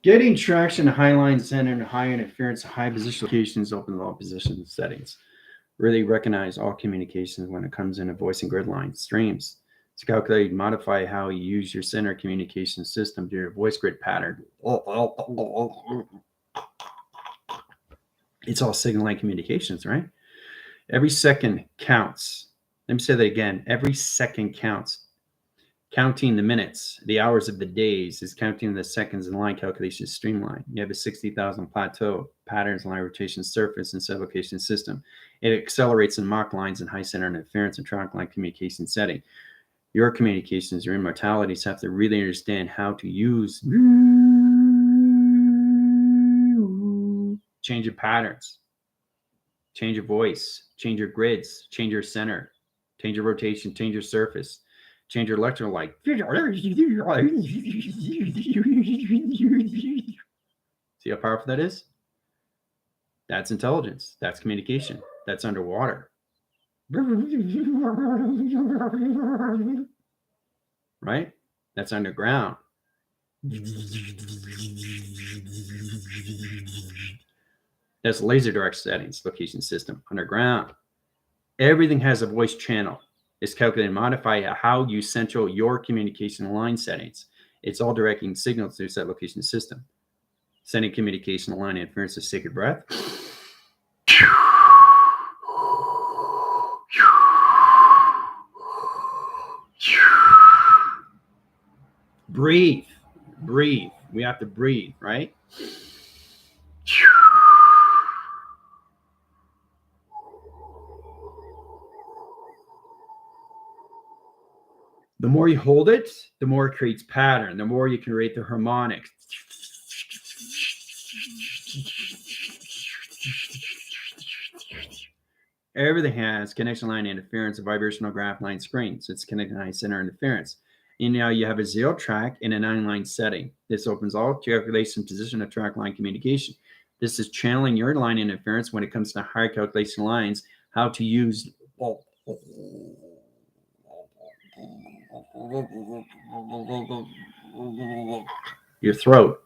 Getting traction in high line center and high interference, high position locations opens all position settings. Really recognize all communications when it comes into voice and grid line streams. To calculate and modify how you use your center communication system to your voice grid pattern. It's all signal line communications, right? Every second counts. Let me say that again. Every second counts. Counting the minutes, the hours of the days is counting the seconds in line calculation streamline. You have a 60,000 plateau, patterns, line rotation surface, and sublocation system. It accelerates in mock lines and high center interference and track line communication setting. Your communications, your immortalities have to really understand how to use change your patterns, change your voice, change your grids, change your center, change your rotation, change your surface. Change your electrolyte. See how powerful that is? That's intelligence. That's communication. That's underwater. Right? That's underground. That's laser direct settings, location system, underground. Everything has a voice channel. It's calculated and modify how you central your communication line settings. It's all directing signals through set location system. Sending communication line interference to sacred breath. Breathe. Breathe. We have to breathe, right? The more you hold it, the more it creates pattern, the more you can rate the harmonics. Everything has connection line interference, a vibrational graph line screens. It's connection line center interference. And now you have a 0 track in a 9-line setting. This opens all calculation position of track line communication. This is channeling your line interference when it comes to higher calculation lines, how to use your throat.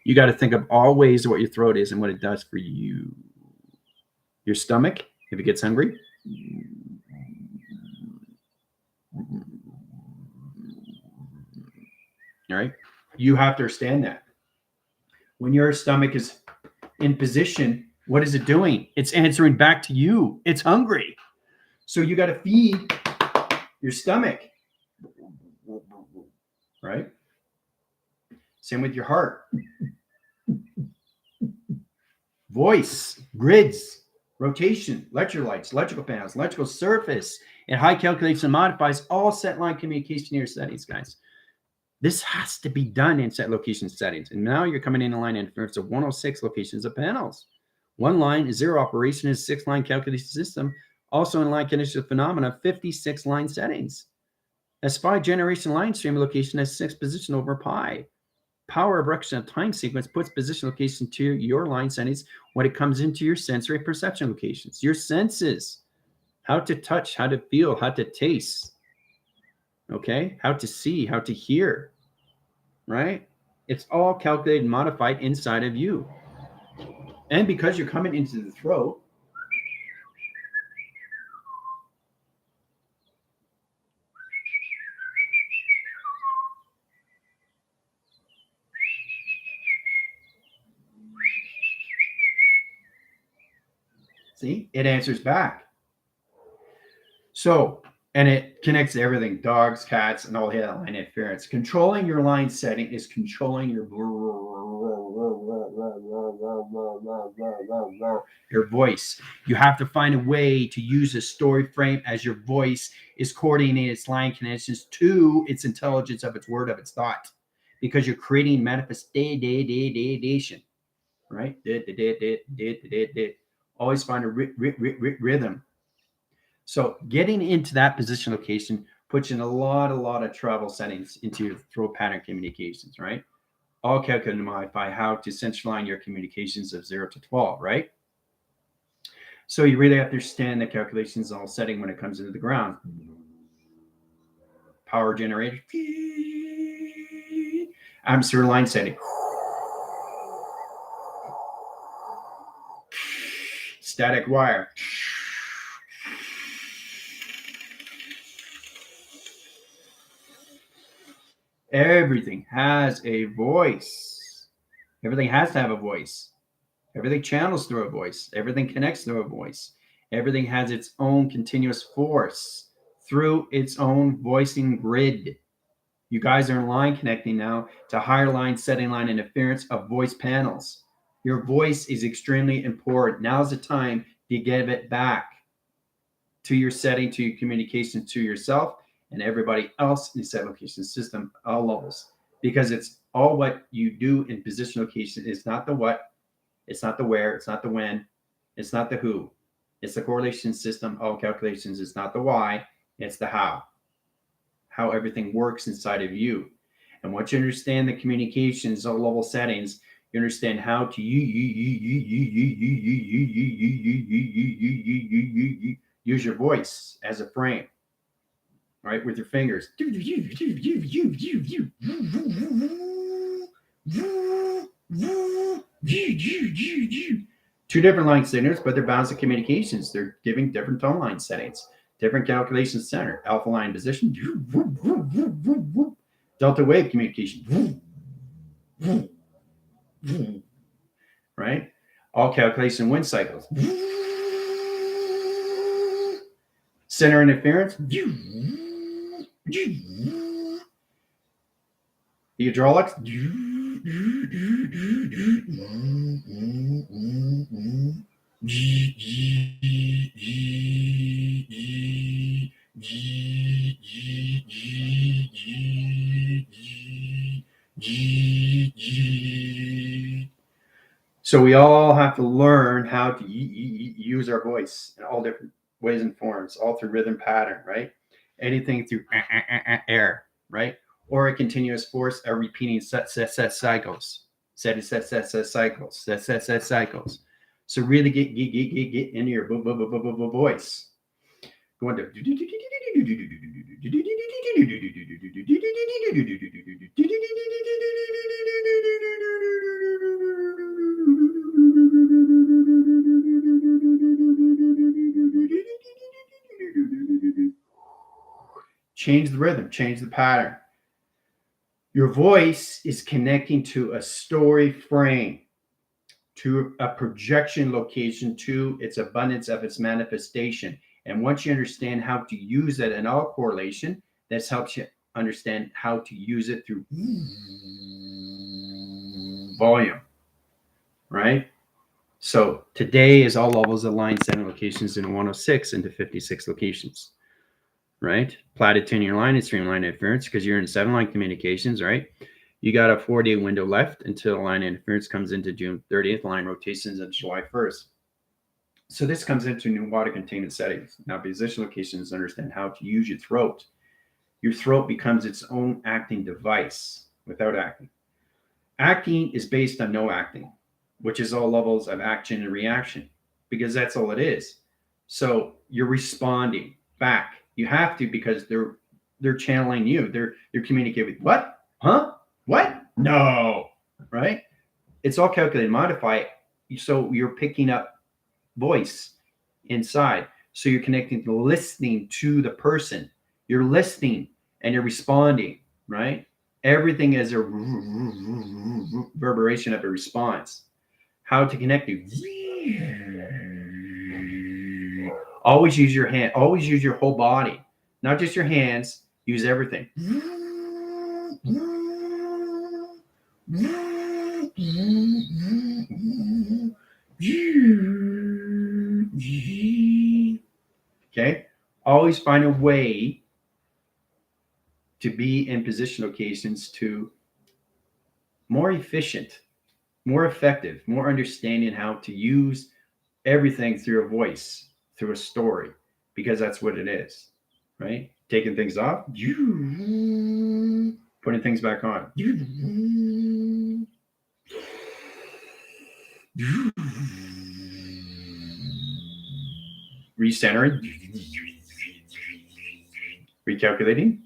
You got to think of all ways what your throat is and what it does for you. Your stomach, if it gets hungry. All right. You have to understand that. When your stomach is in position, what is it doing? It's answering back to you. It's hungry. So you got to feed your stomach. Right? Same with your heart. Voice, grids, rotation, electrolytes, electrical panels, electrical surface, and high calculation modifies all set line communication in your settings, guys. This has to be done in set location settings. And now you're coming in line interference of 106 locations of panels. One line is 0 operation is 6-line calculation system. Also in line condition phenomena, 56 line settings. A SPI generation line stream location has 6 position over pi. Power of rection of time sequence puts position location to your line settings when it comes into your sensory perception locations. Your senses, how to touch, how to feel, how to taste. Okay, how to see, how to hear, right? It's all calculated and modified inside of you. And because you're coming into the throat, see, it answers back. So, and it connects to everything, dogs, cats, and all the line interference. Controlling your line setting is controlling your voice. You have to find a way to use a story frame as your voice is coordinating its line connections to its intelligence of its word, of its thought, because you're creating manifestation, right? Always find a rhythm. So getting into that position location puts in a lot of travel settings into your throat pattern communications, right? All calculated to modify how to centralize your communications of 0 to 12, right? So you really have to understand the calculations all setting when it comes into the ground. Power generator. Atmosphere line setting. Static wire. Everything has a voice. Everything has to have a voice. Everything channels through a voice. Everything connects through a voice. Everything has its own continuous force through its own voicing grid. You guys are in line connecting now to higher line, setting line interference of voice panels. Your voice is extremely important. Now's the time to give it back to your setting, to your communication to yourself and everybody else in the set location system, all levels. Because it's all what you do in position location. It's not the what, it's not the where, it's not the when, it's not the who. It's the correlation system, all calculations. It's not the why, it's the how everything works inside of you. And once you understand the communications, all level settings, you understand how to use your voice as a frame, right? With your fingers. Two different line signals, but they're balanced communications. They're giving different tone line settings, different calculation center, alpha line position, delta wave communication, right? All calculation wind cycles. Center interference. The hydraulics. So we all have to learn how to use our voice in all different ways and forms, all through rhythm pattern, right? Anything through air, right? Or a continuous force, a repeating set cycles. Set cycles. So really get into your voice. Go into change the rhythm, change the pattern. Your voice is connecting to a story frame, to a projection location, to its abundance of its manifestation. And once you understand how to use it in all correlation, this helps you understand how to use it through volume, right? So today is all levels of line setting locations in 106 into 56 locations, right? Platted 10-year line and streamline interference because you're in 7-line communications, right? You got a 4-day window left until line interference comes into June 30th, line rotations on July 1st. So this comes into new water containment settings. Now, position locations understand how to use your throat. Your throat becomes its own acting device without acting. Acting is based on no acting, which is all levels of action and reaction, because that's all it is. So you're responding back. You have to, because they're channeling you. They're communicating with what? Huh? What? No. Right? It's all calculated, modify. So you're picking up voice inside. So you're connecting to listening to the person. You're listening and you're responding, right? Everything is a reverberation of a response. How to connect you. Always use your hand. Always use your whole body, not just your hands. Use everything. Okay. Always find a way to be in position locations to more efficient, more effective, more understanding how to use everything through a voice, through a story, because that's what it is, right? Taking things off, putting things back on. Recentering. Recalculating.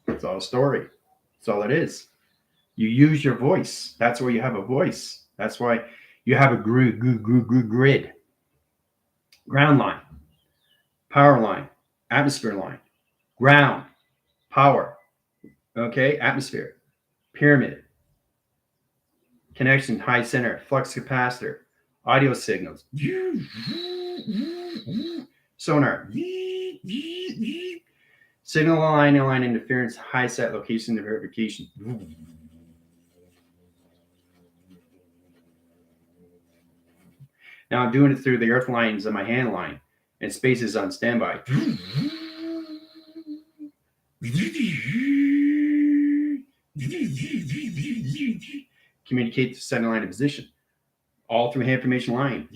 It's all a story. That's all it is. You use your voice. That's where you have a voice. That's why you have a grid. Ground line, power line, atmosphere line, ground, power, okay, atmosphere, pyramid, connection, high center, flux capacitor, audio signals, sonar, signal line interference, high set location verification. Now I'm doing it through the earth lines of my hand line, and space is on standby. Communicate to center line of position, all through information line.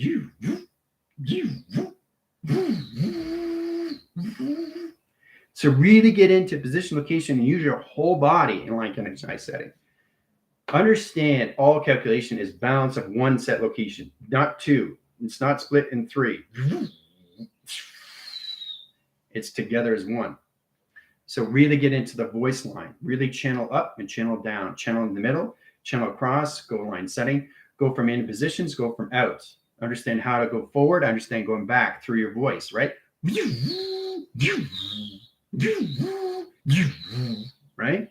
So really get into position, location, and use your whole body in line connection setting. Understand all calculation is balance of one set location, not two. It's not split in three. It's together as one. So really get into the voice line. Really channel up and channel down. Channel in the middle, channel across, go line setting, go from in positions, go from out. Understand how to go forward, understand going back through your voice, right? Right?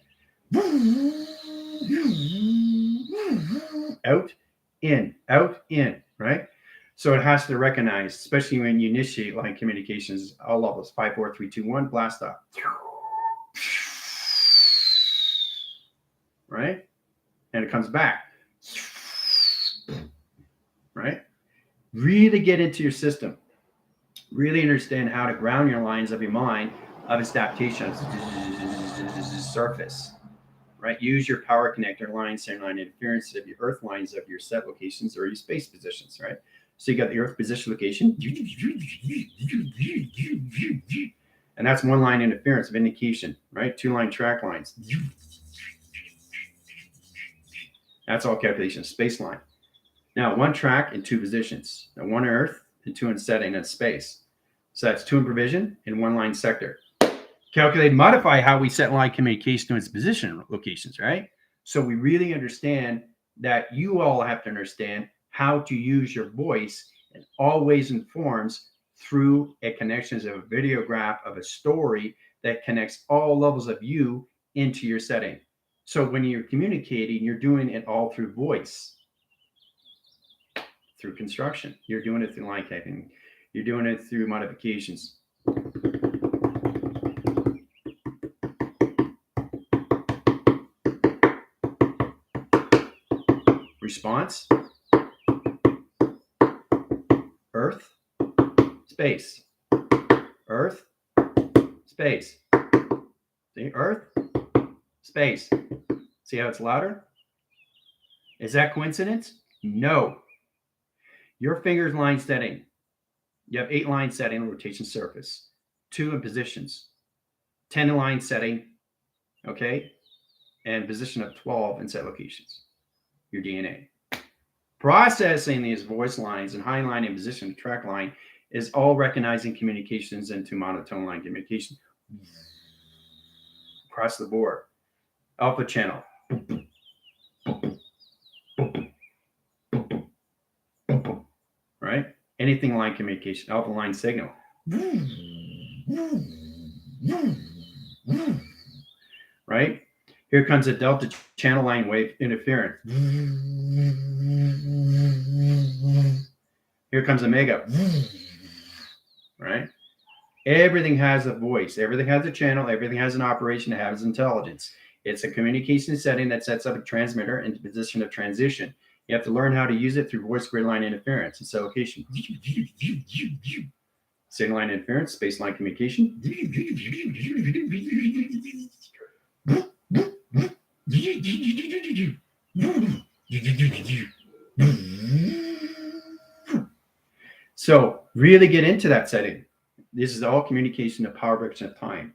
Out, in, right? So it has to recognize, especially when you initiate line communications, all levels, 5, 4, 3, 2, 1, blast off. Right? And it comes back. Right? Really get into your system. Really understand how to ground your lines of your mind, of its adaptation, surface. Right? Use your power connector line, center line interference of your earth lines of your set locations or your space positions, right? So you got the earth position location, and that's one line interference of indication, right? 2 line track lines. That's all calculation, space line. Now 1 track and 2 positions. Now 1 earth and 2 in setting and space. So that's 2 in provision and 1 line sector. Calculate and modify how we set line communication to its position locations, right? So we really understand that you all have to understand how to use your voice in all ways and forms through a connections of a videograph of a story that connects all levels of you into your setting. So when you're communicating, you're doing it all through voice, through construction. You're doing it through line typing. You're doing it through modifications. Response, earth, space, earth, space. See, earth, space. See how it's louder? Is that coincidence? No. Your fingers line setting. You have 8 line setting on rotation surface, 2 in positions, 10 in line setting, okay, and position of 12 in set locations. Your DNA. Processing these voice lines and high line and position track line is all recognizing communications into monotone line communication across the board. Alpha channel. Right? Anything line communication, alpha line signal. Right? Here comes a delta channel line wave interference. Here comes a mega. Right? Everything has a voice. Everything has a channel. Everything has an operation. It has intelligence. It's a communication setting that sets up a transmitter into position of transition. You have to learn how to use it through voice grid line interference and cell location. Signal line interference, space line communication. So really get into that setting. This is all communication of power breaks of time.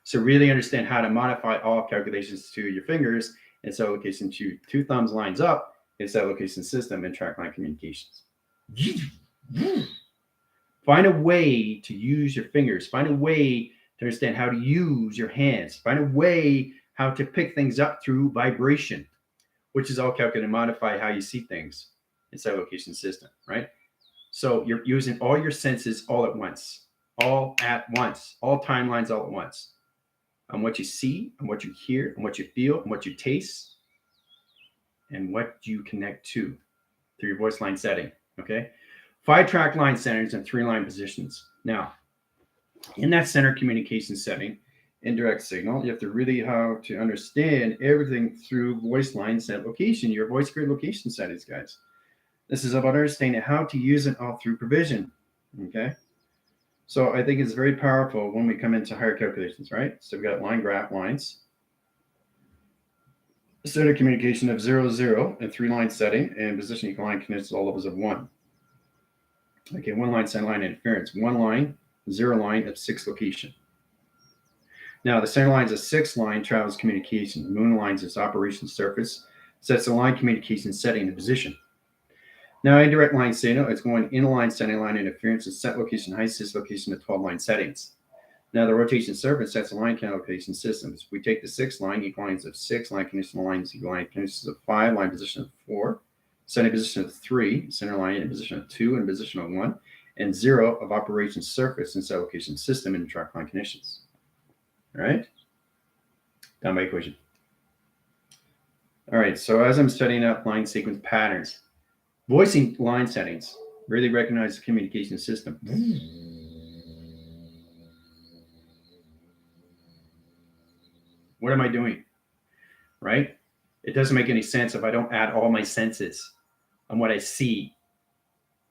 So really understand how to modify all calculations to your fingers and set location to two thumbs lines up and set location system and track line communications. Find a way to use your fingers. Find a way to understand how to use your hands. Find a way how to pick things up through vibration, which is all calculated to modify how you see things inside location system, right? So you're using all your senses all at once, all timelines all at once. On what you see, and what you hear, and what you feel, and what you taste, and what you connect to through your voice line setting, okay? 5 track line centers and 3 line positions. Now, in that center communication setting, indirect signal, you have to really how to understand everything through voice line set location, your voice grid location settings, guys. This is about understanding how to use it all through provision, okay? So I think it's very powerful when we come into higher calculations, right? So we've got line graph lines, center communication of 0, 0, and 3 line setting, and position equal line connects all levels of 1. Okay, 1 line, center line interference, 1 line, 0 line of 6 location. Now the center line is a 6 line travels communication. The moon lines is operation surface, sets the line communication setting and position. Now indirect line signal, it's going in line, center line interference, and set location, high sys location of 12 line settings. Now the rotation surface sets the line calculation systems. We take the 6 line, equal lines of 6, line conditional lines, equal line conditions of 5, line position of 4, center position of 3, center line in position of 2, and position of 1, and 0 of operation surface and set location system in track line conditions. All right? Down by equation. All right, so as I'm setting up line sequence patterns, voicing line settings, really recognize the communication system. What am I doing? Right? It doesn't make any sense if I don't add all my senses on what I see,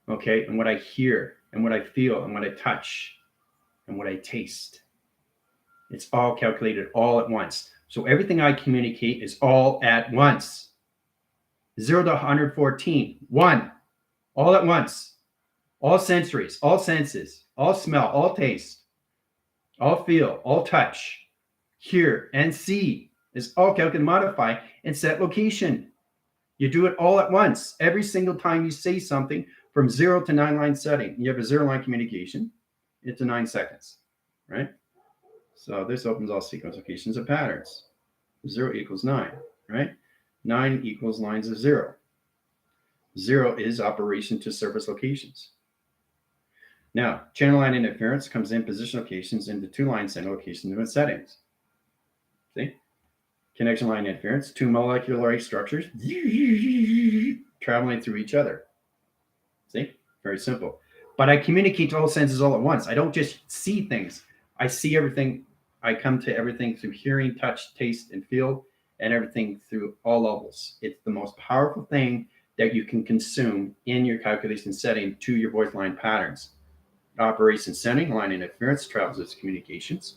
okay, and what I hear, and what I feel, and what I touch, and what I taste. It's all calculated all at once. So everything I communicate is all at once. 0 to 114, 1, all at once. All sensories, all senses, all smell, all taste, all feel, all touch, hear, and see is all calculated, modify, and set location. You do it all at once. Every single time you say something from 0 to 9 line setting, you have a 0 line communication into 9 seconds, right? So this opens all sequence locations of patterns. 0 equals 9, right? 9 equals lines of 0. 0 is operation to surface locations. Now, channel line interference comes in position locations into 2 line center locations with settings. See? Connection line interference, 2 molecular structures traveling through each other. See? Very simple. But I communicate to all senses all at once. I don't just see things. I see everything. I come to everything through hearing, touch, taste, and feel, and everything through all levels. It's the most powerful thing that you can consume in your calculation setting to your voice line patterns. Operation setting, line interference, travels its communications.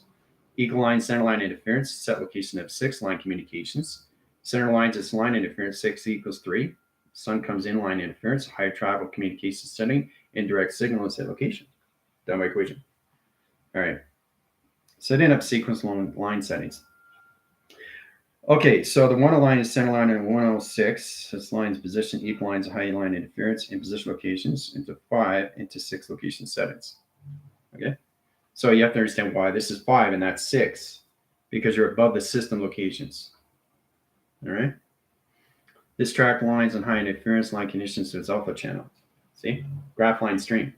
Equal line, center line interference, set location of 6 line communications. Center lines is line interference, 6 equals 3. Sun comes in line interference, high travel communication setting, indirect signal and set location. Done by equation. All right. Setting up sequence line settings. Okay, so the 1 line is center line and 106. This line's position equal lines high line interference in position locations into 5 into 6 location settings. Okay, so you have to understand why this is 5 and that's 6 because you're above the system locations. All right, this track lines on high interference line conditions to its alpha channel. See, graph line stream.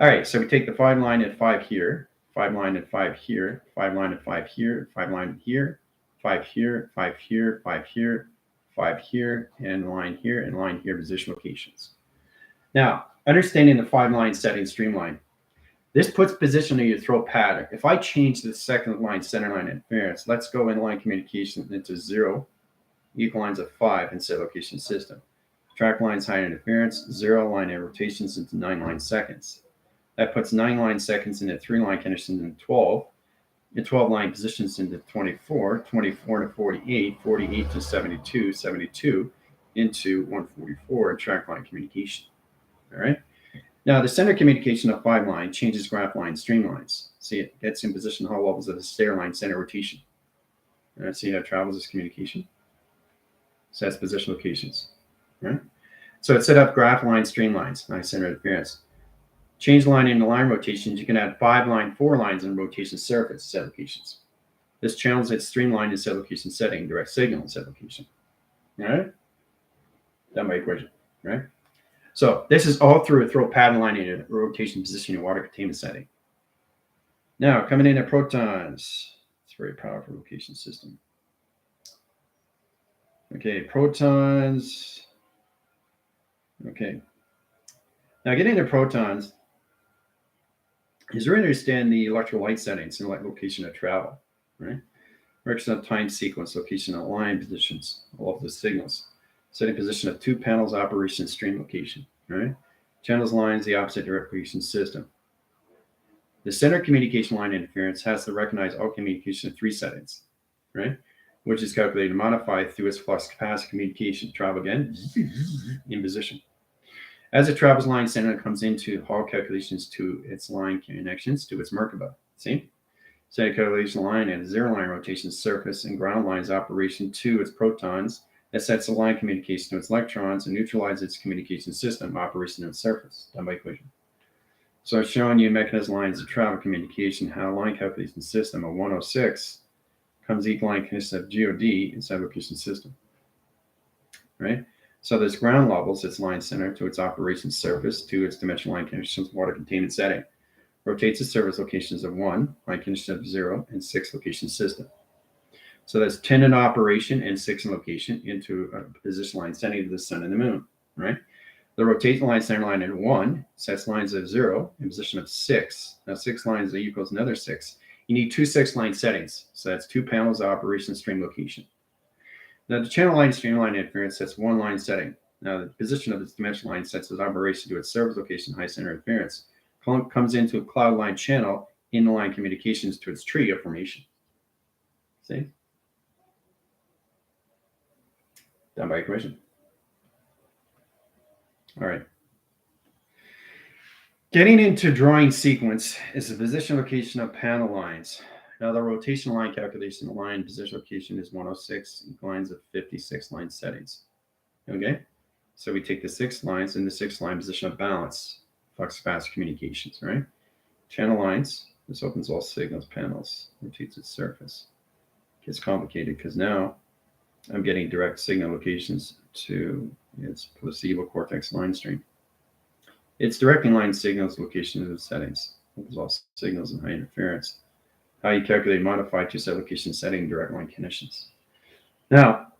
All right, so we take the 5 line and 5 here, 5 line and 5 here, 5 line and 5 here, 5 line here. 5 here, 5 here, 5 here, 5 here, and line here, position locations. Now, understanding the 5 line setting streamline, this puts position in your throat pattern. If I change the second line center line interference, let's go in line communication into 0, equal lines of 5 and set location system. Track lines high interference, 0 line and rotations into 9 line seconds. That puts 9 line seconds into 3 line conditions in 12. and 12 line positions into 24, 24 to 48, 48 to 72, 72 into 144 and track line communication. All right. Now, the center communication of 5 line changes graph line streamlines. See, it gets in position all levels of the stair line center rotation. All right, see how it travels this communication? Sets position locations. All right. So it set up graph line streamlines, nice center interference. Change line into line rotations. You can add 5 line, 4 lines in rotation surface set locations. This channels its streamline in set location setting, direct signal in set location. All right. Done by equation. Right. So this is all through a throw pattern line in a rotation position in water containment setting. Now coming in at protons. It's a very powerful location system. Okay, protons. Okay. Now getting into protons is really understand the electrical light settings and light location of travel, right? Represent time sequence, location of line positions, all of the signals. Setting position of 2 panels, operation, stream location, right? Channels, lines, the opposite direction system. The center communication line interference has to recognize all communication in 3 settings, right? Which is calculated and modified through its flux capacitor communication. Travel again in position. As it travels line center, it comes into Hall calculations to its line connections to its Merkaba. See? Setting calculation line and 0 line rotation surface and ground lines operation to its protons that sets the line communication to its electrons and neutralizes its communication system operation to its surface. Done by equation. So I'm showing you mechanism lines of travel communication, how line calculation system of 106 comes equal line condition of GOD inside location system. Right? So there's ground levels, its line center to its operation surface to its dimensional line conditions water containment setting. Rotates its surface locations of 1, line condition of 0, and 6 location system. So that's 10 in operation and 6 in location into a position line setting to the sun and the moon, right? The rotation line center line in 1 sets lines of 0 in position of 6. Now 6 lines equals another 6. You need 2 6-line settings. So that's 2 panels of operation stream location. Now the channel line streamline interference sets 1 line setting. Now the position of its dimension line sets its operation to its surface location high center interference. Comes into a cloud line channel in the line communications to its tree of formation. See? Done by equation. All right. Getting into drawing sequence is the position location of panel lines. Now the rotation line calculation, the line position location is 106, lines of 56 line settings. Okay, so we take the 6 lines in the 6 line position of balance, flux capacitor communications, right? Channel lines, this opens all signals, panels, rotates its surface. Gets complicated because now I'm getting direct signal locations to its placebo cortex line stream. It's directing line signals locations of settings. There's all signals and high interference. How you calculate and modify 2 set location setting direct line conditions. Now,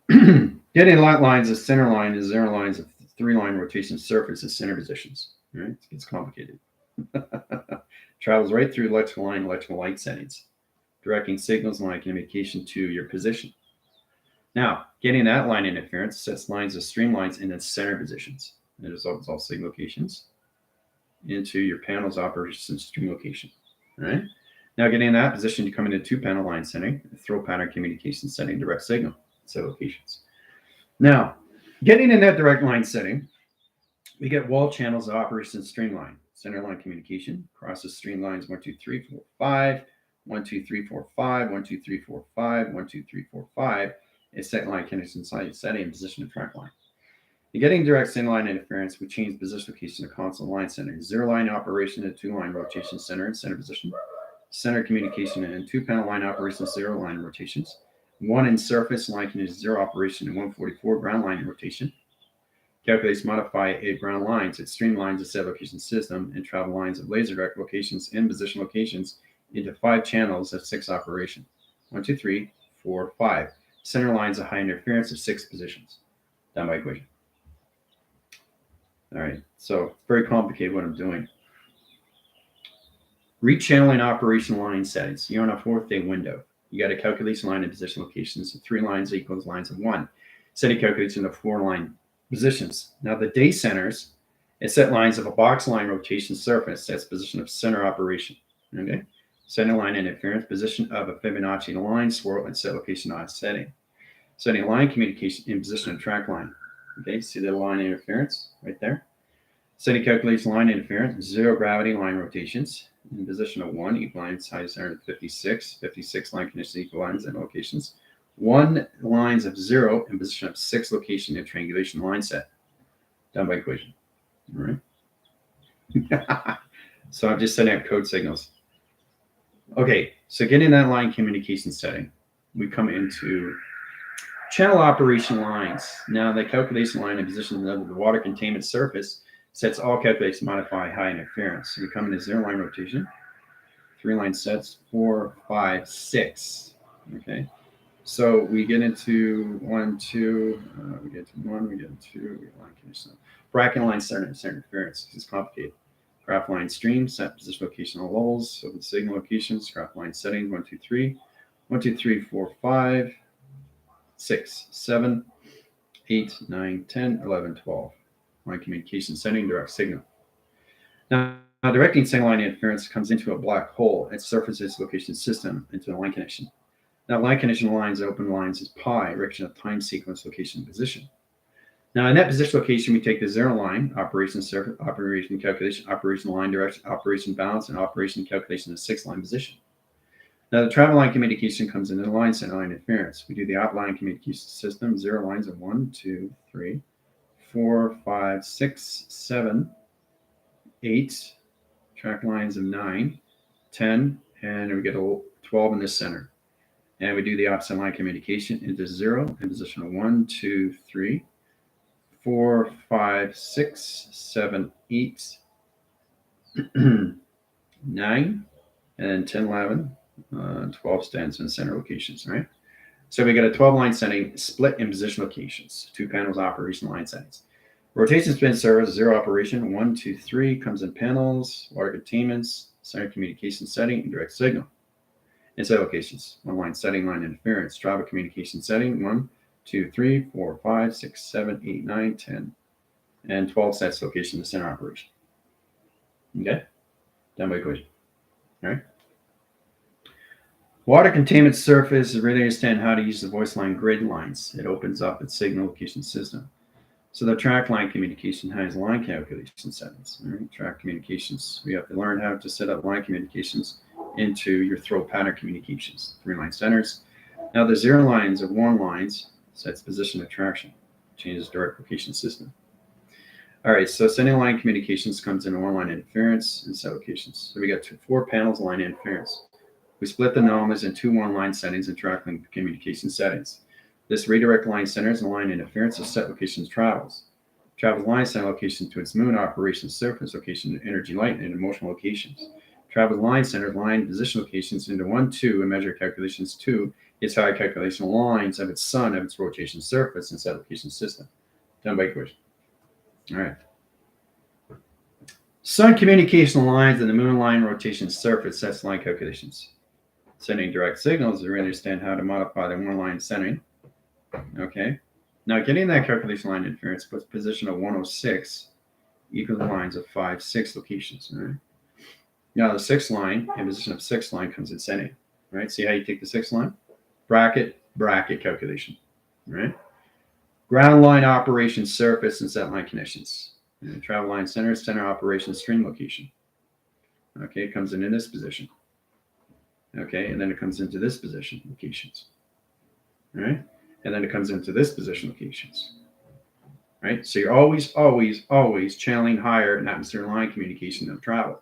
getting lot lines, a center line is 0 lines of 3 line rotation surface and center positions. Right? It gets complicated. Travels right through electrical line, electrical light settings, directing signals and line communication to your position. Now, getting that line interference sets lines of streamlines in its center positions. It resolves all signal locations into your panel's operation stream location. All right. Now, getting in that position, you come into 2 panel line setting, throw pattern communication setting, direct signal set locations. Now, getting in that direct line setting, we get wall channels of operation streamline, center line communication, crosses stream lines 1, 2, 3, 4, 5, 1, 2, 3, 4, 5, 1, 2, 3, 4, 5, 1, 2, 3, 4, 5, a set line connection setting and position of track line. In getting direct center line interference, we change position location to constant line center, 0 line operation to 2 line rotation center and center position, center communication and 2 panel line operation, 0 line rotations, 1 in surface line condition 0 operation and 144 ground line rotation. Calculates modify a ground lines, it streamlines a set location system and travel lines of laser direct locations and position locations into 5 channels of 6 operation. 1, 2, 3, 4, 5. Center lines of high interference of 6 positions. Done by equation. All right, so very complicated what I'm doing. Rechanneling operation line settings. You're on a 4th-day window. You got a calculation line and position locations of 3 lines equals lines of 1. Setting calculation of 4 line positions. Now the day centers, it set lines of a box line rotation surface. That's position of center operation. Okay, Center line interference, position of a Fibonacci line, swirl, and set location on setting. Setting line communication in position of track line. Okay, see the line interference right there? Setting calculates line interference, zero gravity line rotations in position of 1, equal lines, size 56, 56 line conditions, equal lines and locations. 1 lines of 0 in position of 6 location and triangulation line set. Done by equation. All right. So I'm just setting up code signals. Okay, so getting that line communication setting, we come into channel operation lines. Now the calculation line in position of the water containment surface sets all calculations modify high interference. So we come into 0 line rotation, 3 line sets, 4, 5, 6. Okay, so we get into 1, 2, we get to 1, we get into 2, we get line condition. Bracket line center interference. This is complicated. Graph line stream, set position location on levels, open signal locations, graph line settings, 1, 2, 3, 1, 2, 3, 4, 5, 6, 7, 8, 9, 10, 11, 12. Line communication setting, direct signal. Now directing signal line interference comes into a black hole and surfaces location system into the line connection. Now line connection lines, open lines is pi, direction of time sequence, location, position. Now in that position location, we take the 0 line, operation surface, operation calculation, operation line direction, operation balance, and operation calculation of 6 line position. Now the travel line communication comes into the line center line interference. We do the outline communication system, 0 lines of 1, 2, 3, 4, 5, 6, 7, 8, track lines of 9, 10, and we get a 12 in this center. And we do the opposite line communication into 0 in position of 1, 2, 3, 4, 5, 6, 7, 8, 9, and 10, 11, 12 stands in center locations, right? So we get a 12 line setting split in position locations, 2 panels operation line settings. Rotation spin service, 0 operation, 1, 2, 3 comes in panels, water containments, center communication setting, and direct signal. In set locations, 1 line setting, line interference, travel communication setting, 1, 2, 3, 4, 5, 6, 7, 8, 9, 10, and 12 sets location, the center operation. Okay, done by equation. All right. Water containment surface is really understand how to use the voice line grid lines. It opens up its signal location system. So the track line communication has line calculation settings. All right? Track communications, we have to learn how to set up line communications into your throw pattern communications. 3 line centers. Now the 0 lines of 1 lines sets position of traction, changes direct location system. All right, so sending line communications comes in 1 line interference and set locations. So we got 4 panels line interference. We split the anomalies into 1 line settings and track line communication settings. This redirect line centers and line interference of set locations travels. Travels line center location to its moon operation surface location, energy light, and emotional locations. Travels line center line position locations into 1, 2, and measure calculations 2. Its high calculation lines of its sun, of its rotation surface, and set location system. Done by equation. All right. Sun communication lines and the moon line rotation surface sets line calculations. Sending direct signals, we understand how to modify the 1 line setting. Okay. Now getting that calculation line interference puts position of 106 equal to lines of 5, 6 locations. All right. Now the 6th line, in position of 6th line comes in setting. Right. See how you take the 6th line? Bracket calculation. Right. Ground line operation surface and set line connections. And travel line center operation stream location. Okay, it comes in this position. Okay, and then it comes into this position locations. All right, and then it comes into this position locations. Right, so you're always channeling higher in atmosphere line communication of travel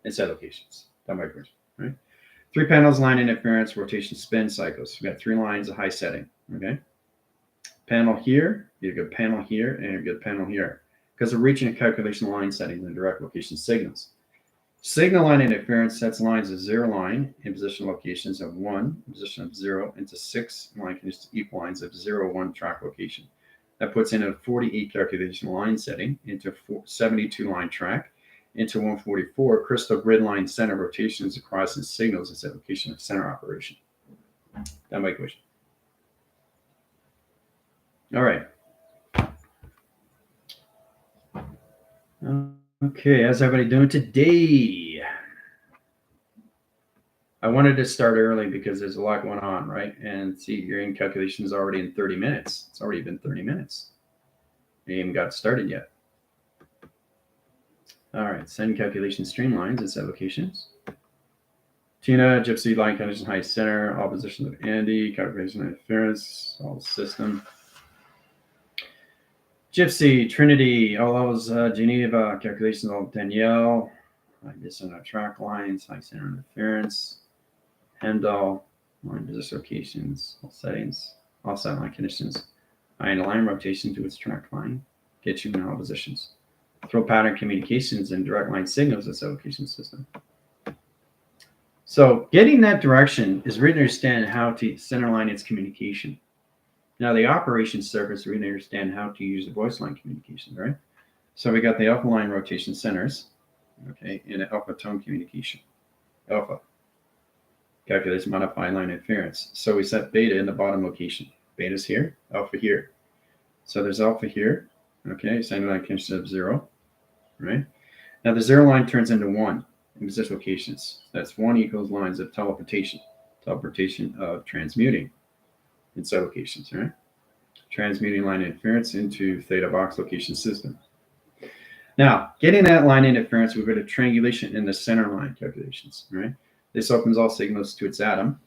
and set locations. Done by person. Right, 3 panels line interference, rotation, spin cycles. We got 3 lines of high setting. Okay, panel here, you've got panel here, and you've got panel here because we're reaching a calculation line settings and direct location signals. Signal line interference sets lines of 0 line in position locations of 1, position of 0, into 6 line conditions equal lines of 0, 1 track location. That puts in a 48 calculation line setting into 72 line track, into 144 crystal grid line center rotations across its signals and set location of center operation. Done by equation. All right. Okay, how's everybody doing today? wanted to start early because there's a lot going on, right? And see, your in calculation is already in 30 minutes. It's already been 30 minutes. You haven't got started yet. All right, send calculation streamlines its allocations. Tina, Gypsy, line condition, high center, all positions of Andy, calculation interference, all system. Gypsy, Trinity, all those Geneva, calculations, all Danielle, high distance on track lines, high center interference, Handel, line position locations, all settings, offset line conditions, high and line rotation to its track line, get you in all positions. Throw pattern communications and direct line signals its allocation system. So getting that direction is really understand how to center line its communication. Now the operations surface really understand how to use the voice line communications, right? So we got the alpha line rotation centers, okay, and the alpha tone communication. Alpha calculates modified line interference. So we set beta in the bottom location. Beta's here, alpha here. So there's alpha here, okay, sine line condition of 0, right? Now the 0 line turns into 1 in position locations. That's 1 equals lines of teleportation of transmuting in set locations, right? Transmuting line interference into theta box location system. Now, getting that line interference, we go to triangulation in the center line calculations, right? This opens all signals to its atom.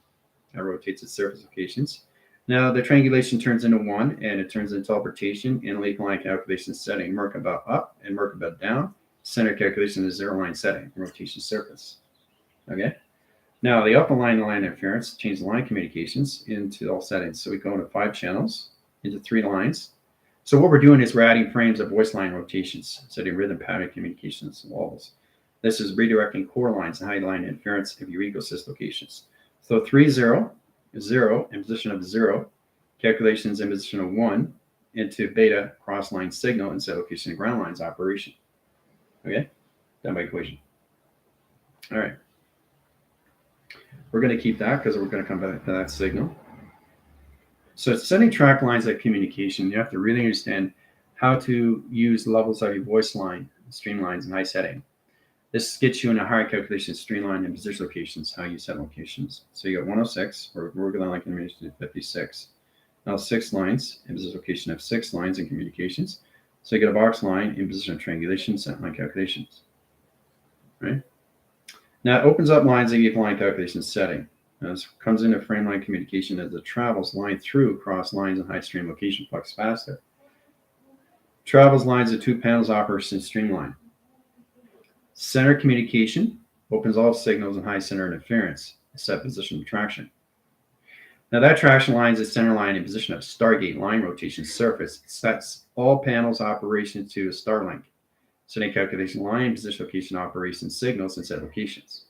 That rotates its surface locations. Now, the triangulation turns into 1, and it turns into teleportation in lake line calculation setting. Merkaba up and Merkaba down. Center calculation is 0 line setting, rotation surface. Okay. Now, the upper line interference, change the line communications into all settings. So we go into 5 channels, into 3 lines. So what we're doing is we're adding frames of voice line rotations, setting rhythm pattern communications walls. This is redirecting core lines and high line interference of your ecosystem locations. So 3, 0, 0 in position of 0, calculations in position of 1 into beta cross line signal and set location and ground lines operation. Okay, done by equation. All right. We're going to keep that because we're going to come back to that signal. So setting track lines of communication, you have to really understand how to use levels of your voice line, streamlines, and high setting. This gets you in a higher calculation streamline and position locations, how you set locations. So you got 106, we're going to like communication to 56. Now 6 lines in position location of 6 lines in communications. So you get a box line in position of triangulation, set line calculations, right? Now it opens up lines that give line calculation setting. Now this comes into frame line communication as it travels line through cross lines and high stream location flux faster. Travels lines of 2 panels operation streamline. Center communication opens all signals and high center interference, set position of traction. Now that traction line is a center line in position of Stargate line rotation surface. It sets all panels operation to a Starlink. Setting calculation line, position location operation signals and set locations.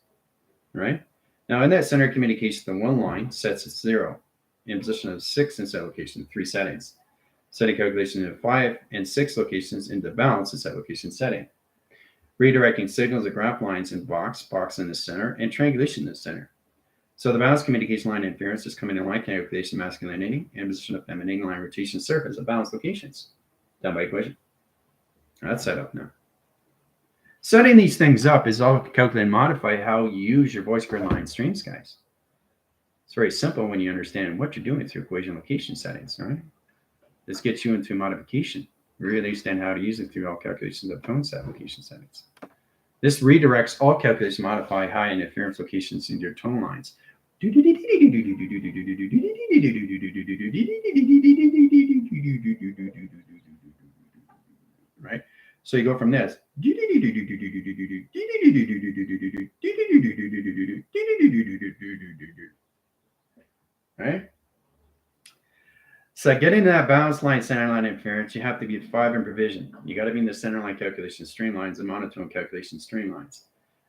Right? Now in that center communication, the 1 line sets at 0 in position of 6 in set location, 3 settings. Setting calculation of 5 and 6 locations into balance in set location setting. Redirecting signals of graph lines in box in the center, and triangulation in the center. So the balance communication line interference is coming in line calculation masculinity and position of femininity line rotation surface of balance locations. Done by equation. That's set up now. Setting these things up is all calculate and modify how you use your voice grid line streams, guys. It's very simple when you understand what you're doing through equation location settings, all right? This gets you into modification. You really understand how to use it through all calculations of tone set location settings. This redirects all calculation modify high interference locations into your tone lines. Right? So you go from this. Right? So getting to that balance line, center line interference, you have to be at 5 in provision. You got to be in the center line calculation streamlines and monotone calculation streamlines.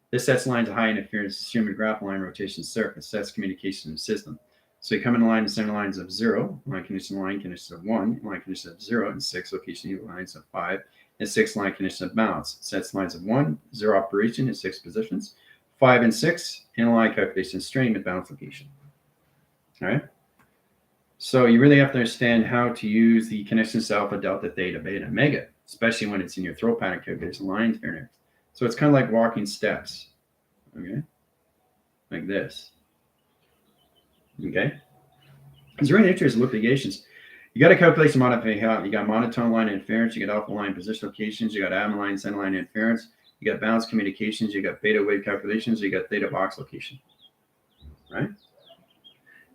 This sets lines of high interference, stream and graph line rotation surface, sets communication system. So you come in the line, center lines of 0, line condition of 1, line condition of 0, and 6 location lines of 5, and 6 line condition of balance. Sets lines of 1, 0 operation in 6 positions, 5 and 6, and line calculation stream at balance location. All right. So you really have to understand how to use the connections to alpha, delta, theta, beta, and mega, especially when it's in your throw pattern calculation line interference. So it's kind of like walking steps, okay, like this. Okay. It's really interesting with ligations. You got to calculate some modification. You got monotone line interference, you got alpha line position locations, you got gamma line, center line interference, you got balanced communications, you got beta wave calculations, you got theta box location. Right?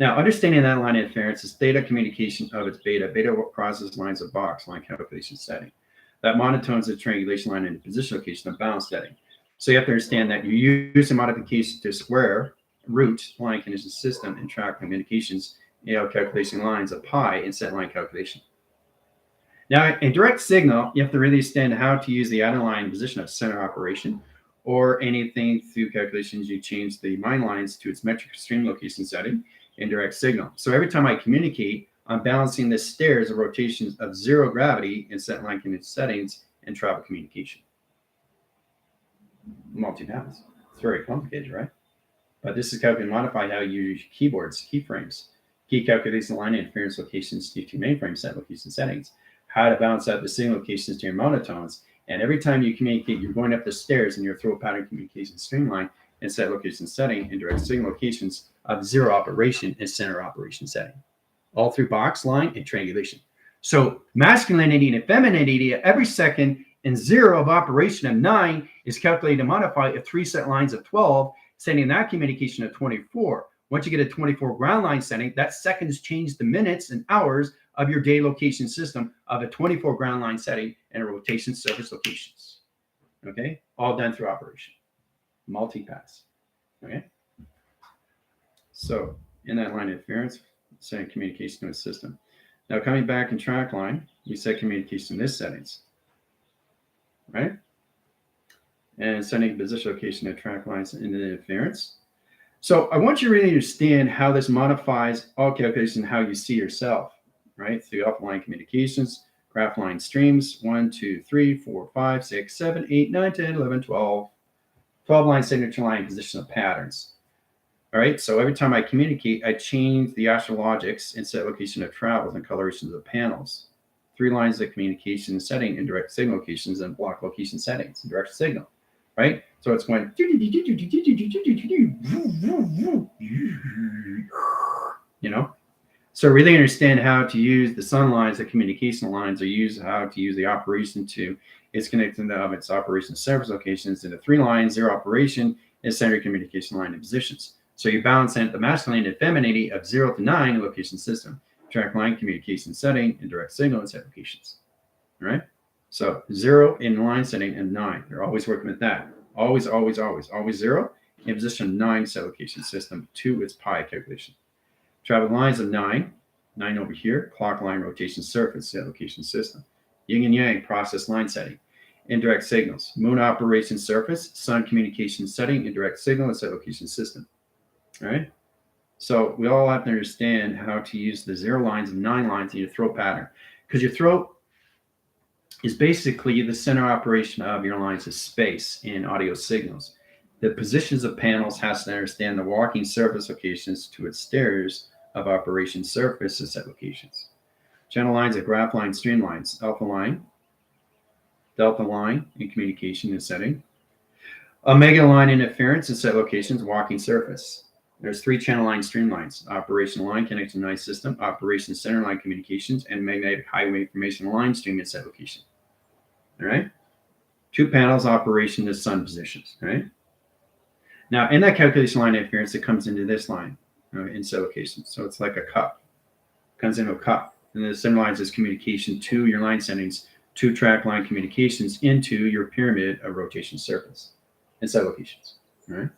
Now, understanding that line interference is theta communication of its beta. Beta crosses lines of box line calculation setting. That monotone is a triangulation line in position location of balance setting. So you have to understand that you use a modification to square root line condition system and track communications, calculation lines of pi in set line calculation. Now, in direct signal, you have to really understand how to use the added line position of center operation, or anything through calculations you change the line lines to its metric stream location setting in direct signal. So every time I communicate, I'm balancing the stairs of rotations of zero gravity in set line condition settings and travel communication. Multi-pass. It's very complicated, right? But this is how you can modify how you use keyboards, keyframes, key calculation line interference locations to mainframe set location settings, how to balance out the signal locations to your monotones. And every time you communicate, you're going up the stairs in your throw pattern communication streamline and set location setting and direct signal locations of zero operation and center operation setting, all through box, line, and triangulation. So masculinity and femininity at every second and zero of operation of 9 is calculated to modify if 3 set lines of 12, setting that communication of 24. Once you get a 24 ground line setting, that seconds change the minutes and hours of your day location system of a 24 ground line setting and a rotation surface locations. Okay, all done through operation. Multi-pass. Okay. So in that line interference, setting communication to a system. Now coming back in track line, you set communication in this settings, right? And setting position location of track lines in the interference. So I want you to really understand how this modifies all calculation, how you see yourself, right? Through alpha line communications, graph line streams, 1, 2, 3, 4, 5, 6, 7, 8, 9, 10, 11, 12. 12 line signature line position of patterns. All right, so every time I communicate, I change the astrologics and set location of travels and colorations of panels. 3 lines of communication setting and direct signal locations and block location settings and direct signal, right? So it's going, you know? So really understand how to use the sun lines, the communication lines, or use how to use the operation to it's connected to its operation service locations into 3 lines, 0 operation, and center communication line and positions. So you balance out the masculine and femininity of 0 to 9 in location system, track line communication setting, and direct signal and set locations. All right? So 0 in line setting and 9. They're always working with that. Always, always, always. Always 0 in position 9 set location system to its pi calculation. Travel lines of 9 over here, clock line rotation surface set location system. Yin and yang process line setting. Indirect signals. Moon operation surface, sun communication setting, indirect signal, and set location system. All right. So we all have to understand how to use the 0 lines and 9 lines in your throw pattern. Because your throw is basically the center operation of your lines of space in audio signals. The positions of panels has to understand the walking surface locations to its stairs of operation surface and set locations. Channel lines are graph line, stream lines, alpha line, delta line in communication and setting, omega line interference and set locations, walking surface. There's 3 channel line stream lines, operation line connection line system, operation center line communications, and magnetic highway information line stream and set location. All right. 2 panels, operation to sun positions. All right. Now in that calculation line interference, it comes into this line in set location. So it's like a cup, comes into a cup. And the center lines is communication to your line settings, 2 track line communications into your pyramid of rotation surface and set locations. All right.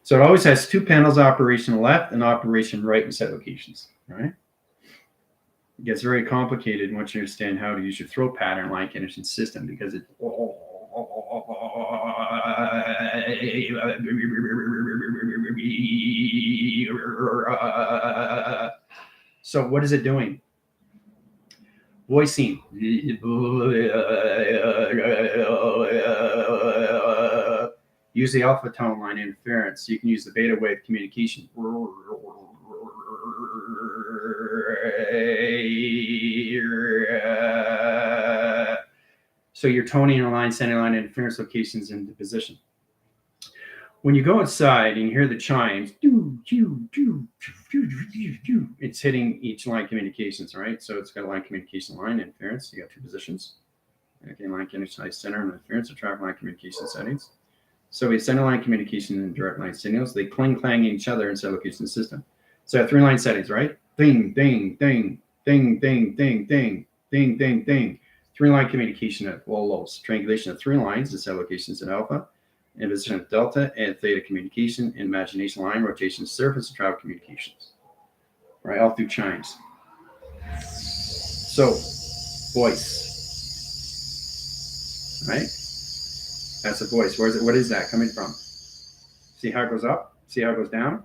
So it always has 2 panels, operation left and operation right in set locations. All right. It gets very complicated once you understand how to use your throw pattern line condition system because it. So what is it doing? Voicing. Use the alpha tone line interference. You can use the beta wave communication. So you're toning your line, center line interference locations into position. when you go outside and you hear the chimes, it's hitting each line communications, right? So it's got a line communication line interference. You got two positions. Okay, line communication center and interference or traffic line communication settings. So we have center line communication and direct line signals. They clang each other inside location system. So I have 3 line settings, right? Ding, ding, ding, ding, ding, ding, ding, ding, ding, ding. 3 line communication at all lows. Triangulation of 3 lines inside locations at alpha. Imposition of delta and theta communication, imagination line, rotation surface, and travel communications. Right, all through chimes. So, voice. Right? That's a voice. Where is it? What is that coming from? See how it goes up? See how it goes down?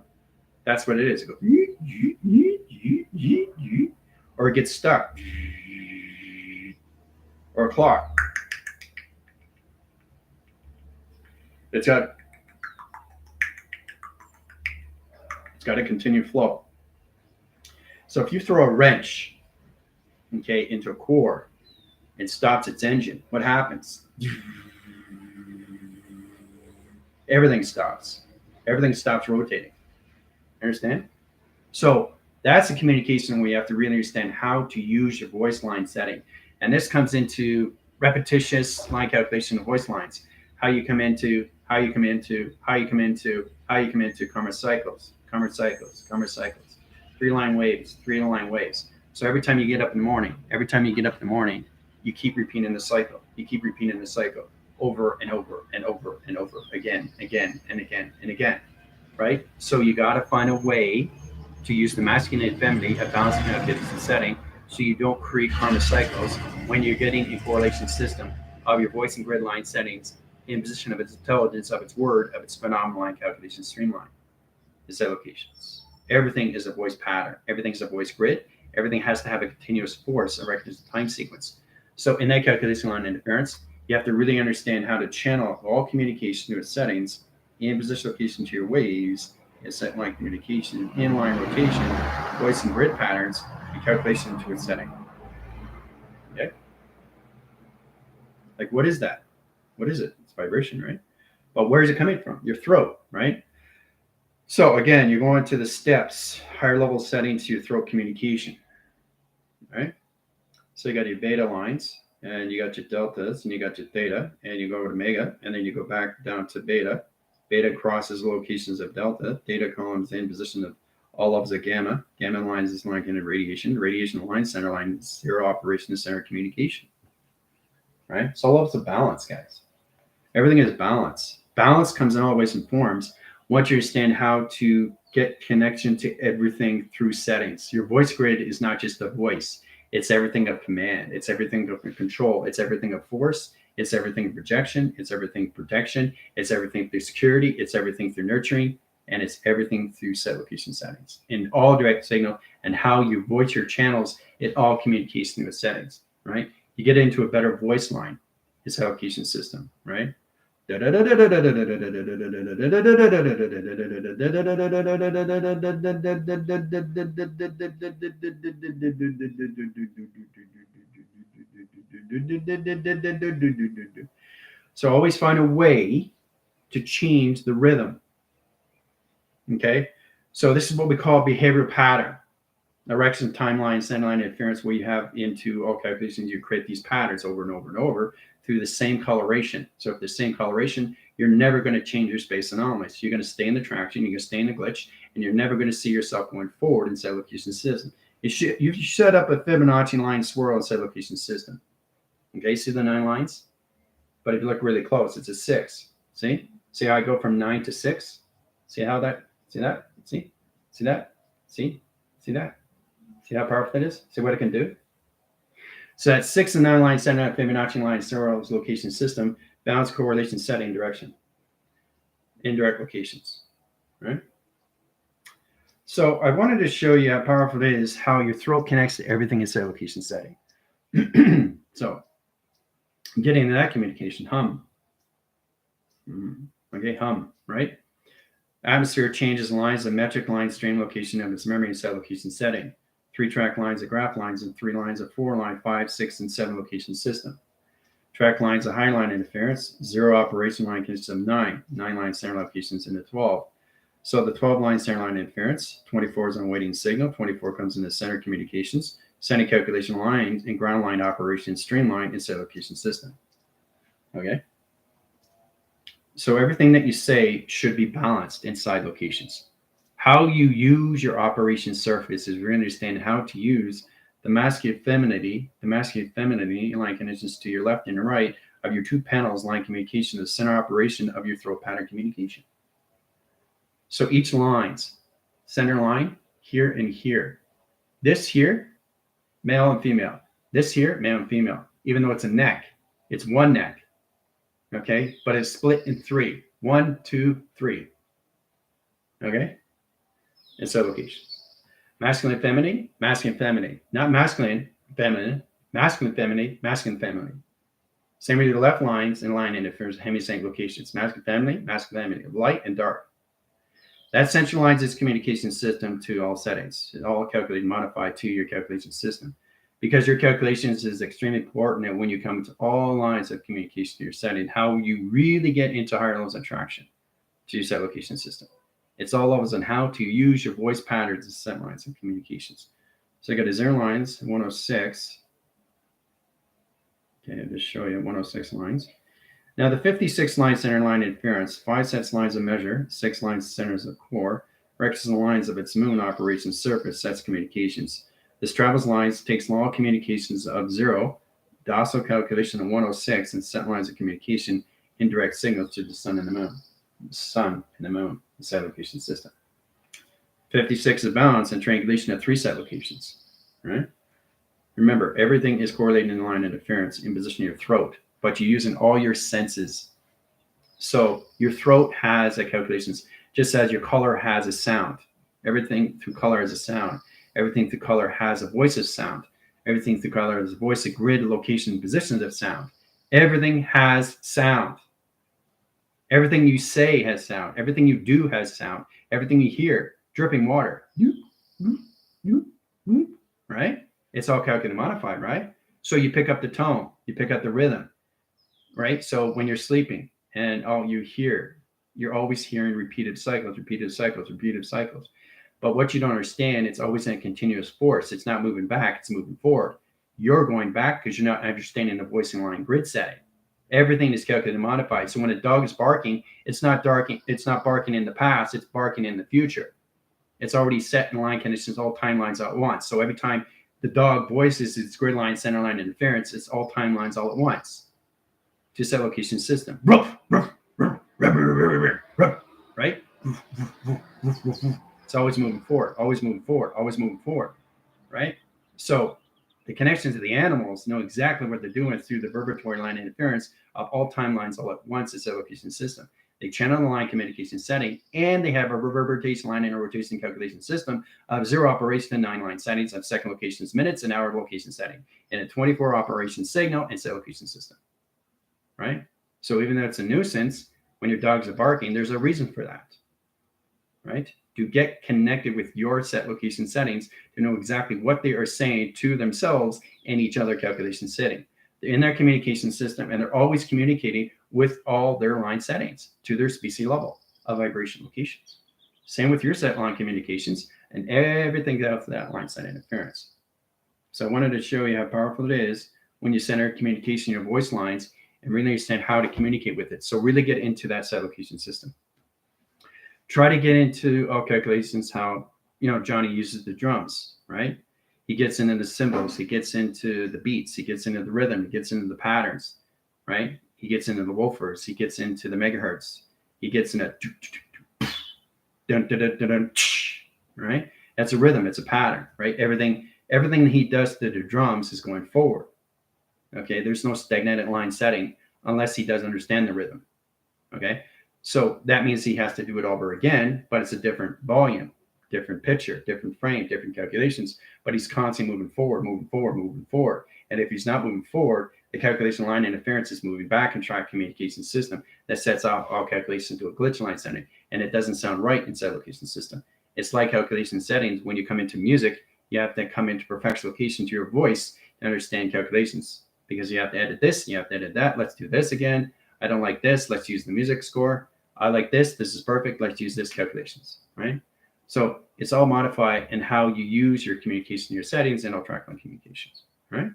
That's what it is. It goes, or it gets stuck. Or a clock. It's got a continued flow. So if you throw a wrench, okay, into a core and stops its engine, what happens? Everything stops. Everything stops rotating. Understand? So that's a communication where you have to really understand how to use your voice line setting. And this comes into repetitious line calculation of voice lines. How you come into karma cycles. 3 line waves. So every time you get up in the morning, you keep repeating the cycle. Over and over and over and over again, right? So you got to find a way to use the masculine and feminine, a balanced communication setting, so you don't create karma cycles when you're getting a correlation system of your voice and grid line settings in position of its intelligence, of its word, of its phenomenal line calculation streamline. The set locations. Everything is a voice pattern. Everything is a voice grid. Everything has to have a continuous force, a recognized time sequence. So in that calculation line interference, you have to really understand how to channel all communication to its settings in position location to your waves, and set line communication, inline rotation, voice and grid patterns, and calculation to its setting. Okay? Like, what is that? What is it? It's vibration, right? But where is it coming from? Your throat, right? So again, you're going to the steps, higher level settings to your throat communication, right? So you got your beta lines, and you got your deltas, and you got your theta, and you go over to mega, and then you go back down to beta. Beta crosses locations of delta. Theta columns in position of all levels of gamma. Gamma lines is line in radiation. Radiation line, center line, zero operation, center communication. Right? So all levels of balance, guys. Everything is balance. Balance comes in all ways and forms once you understand how to get connection to everything through settings. Your voice grid is not just a voice. It's everything of command. It's everything of control. It's everything of force. It's everything of projection. It's everything protection. It's everything through security. It's everything through nurturing. And it's everything through set location settings. In all direct signal and how you voice your channels, it all communicates through the settings, right? You get into a better voice line, it's a location system, right? So always find a way to change the rhythm. Okay, so this is what we call behavioral pattern. Erection, timeline, center line interference, where you have into all calculations, you create these patterns over and over and over through the same coloration. So if the same coloration, you're never going to change your space anomalies. You're going to stay in the traction, you're going to stay in the glitch, and you're never going to see yourself going forward inside location system. You set up a Fibonacci line swirl inside location system. Okay, see the 9 lines? But if you look really close, it's a 6. See? See how I go from 9 to 6? See how that? See that? See? See that? See? See that? See how powerful that is? See what it can do? So that 6 and 9 line center out Fibonacci line swirl location system, balance correlation setting direction. Indirect locations. Right? So I wanted to show you how powerful it is, how your throat connects to everything inside location setting. So getting into that communication, hum. Okay, hum, right? Atmosphere changes lines, the metric line, stream location of its memory inside location setting. 3 track lines of graph lines and 3 lines of 4 line, 5, 6, and 7 location system. Track lines of high line interference, 0 operation line consists of 9 line center locations in the 12. So the 12 line center line interference, 24 is on waiting signal, 24 comes in the center communications, sending calculation lines, and ground line operation streamline in set location system. Okay. So everything that you say should be balanced inside locations. How you use your operation surface is we understand how to use the masculine femininity line conditions to your left and your right of your 2 panels line communication, the center operation of your throat pattern communication. So each line's center line here and here. This here, male and female. This here, male and female. Even though it's a neck, it's one neck. Okay, but it's split in 3. 1, 2, 3. Okay, and so locations. Masculine, feminine, masculine, feminine. Not masculine, feminine, masculine, feminine, masculine, feminine. Same with the left lines and line interference, hemisync locations. Masculine, feminine, light and dark. That centralizes its communication system to all settings. It's all calculated, modified to your calculation system. Because your calculations is extremely important, and when you come to all lines of communication to your setting, how you really get into higher levels of traction to your set location system. It's all levels on how to use your voice patterns and set lines of communications. So I got a 0 lines, 106. Okay, I'll just show you 106 lines. Now the 56 line center line interference, 5 sets lines of measure, 6 lines centers of core, records the lines of its moon operation surface, sets communications. This travels lines, takes long communications of 0, docile calculation of 106, and set lines of communication, indirect signals to the sun and the moon. The sun and the moon, the set location system. 56 is balance and triangulation of 3 set locations. Right? Remember, everything is correlated in line interference in position of your throat, but you're using all your senses. So your throat has a calculations, just as your color has a sound. Everything through color has a sound. Everything through color has a voice of sound. Everything through color has a voice, a grid, location, positions of sound. Everything has sound. Everything you say has sound. Everything you do has sound. Everything you hear, dripping water, right? It's all calculated modified, right? So you pick up the tone, you pick up the rhythm, right? So when you're sleeping and all you hear, you're always hearing repeated cycles. But what you don't understand, it's always in a continuous force. It's not moving back, it's moving forward. You're going back because you're not understanding the voicing line grid setting. Everything is calculated and modified. So when a dog is barking, it's not barking in the past, it's barking in the future. It's already set in line conditions, all timelines at once. So every time the dog voices its grid line, center line interference, it's all timelines all at once. To set location system. Right? It's always moving forward, right? So the connections of the animals know exactly what they're doing through the vibratory line interference of all timelines all at once. It's a location system. They channel the line communication setting, and they have a reverberation line and a rotation calculation system of 0 operation and 9 line settings of second locations, minutes, and hour location setting, and a 24 operation signal and set location system, right? So even though it's a nuisance, when your dogs are barking, there's a reason for that, right? To get connected with your set location settings to know exactly what they are saying to themselves and each other calculation setting. They're in their communication system, and they're always communicating with all their line settings to their species level of vibration locations. Same with your set line communications and everything else that line set interference. So I wanted to show you how powerful it is when you center communication in your voice lines and really understand how to communicate with it. So really get into that set location system. Try to get into all calculations how, Johnny uses the drums, right? He gets into the cymbals, he gets into the beats, he gets into the rhythm, he gets into the patterns, right? He gets into the woofers, he gets into the megahertz, he gets into right? That's a rhythm, it's a pattern, right? Everything that he does to the drums is going forward. Okay, there's no stagnated line setting unless he does understand the rhythm. Okay. So that means he has to do it over again, but it's a different volume, different picture, different frame, different calculations, but he's constantly moving forward. And if he's not moving forward, the calculation line interference is moving back and track communication system that sets off all calculations to a glitch line setting, and it doesn't sound right inside location system. It's like calculation settings. When you come into music, you have to come into perfection location to your voice to understand calculations, because you have to edit this, you have to edit that. Let's do this again. I don't like this. Let's use the music score. I like this. This is perfect. Let's use this calculations, right? So it's all modified in how you use your communication, your settings, and all track line communications, right?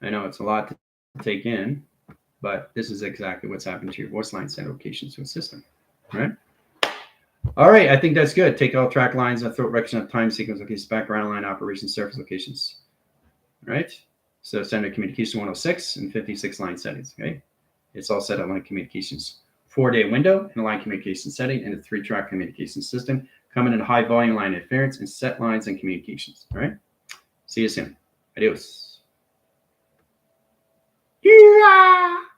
I know it's a lot to take in, but this is exactly what's happened to your voice line set locations to a system, right? All right, I think that's good. Take all track lines, throat direction of time sequence locations, background line operation surface locations, right? So standard communication 106 and 56 line settings, okay? It's all set on line communications. 4-day window in a line communication setting and a 3-track communication system coming in a high volume line interference and set lines and communications, all right? See you soon. Adios. Yeah.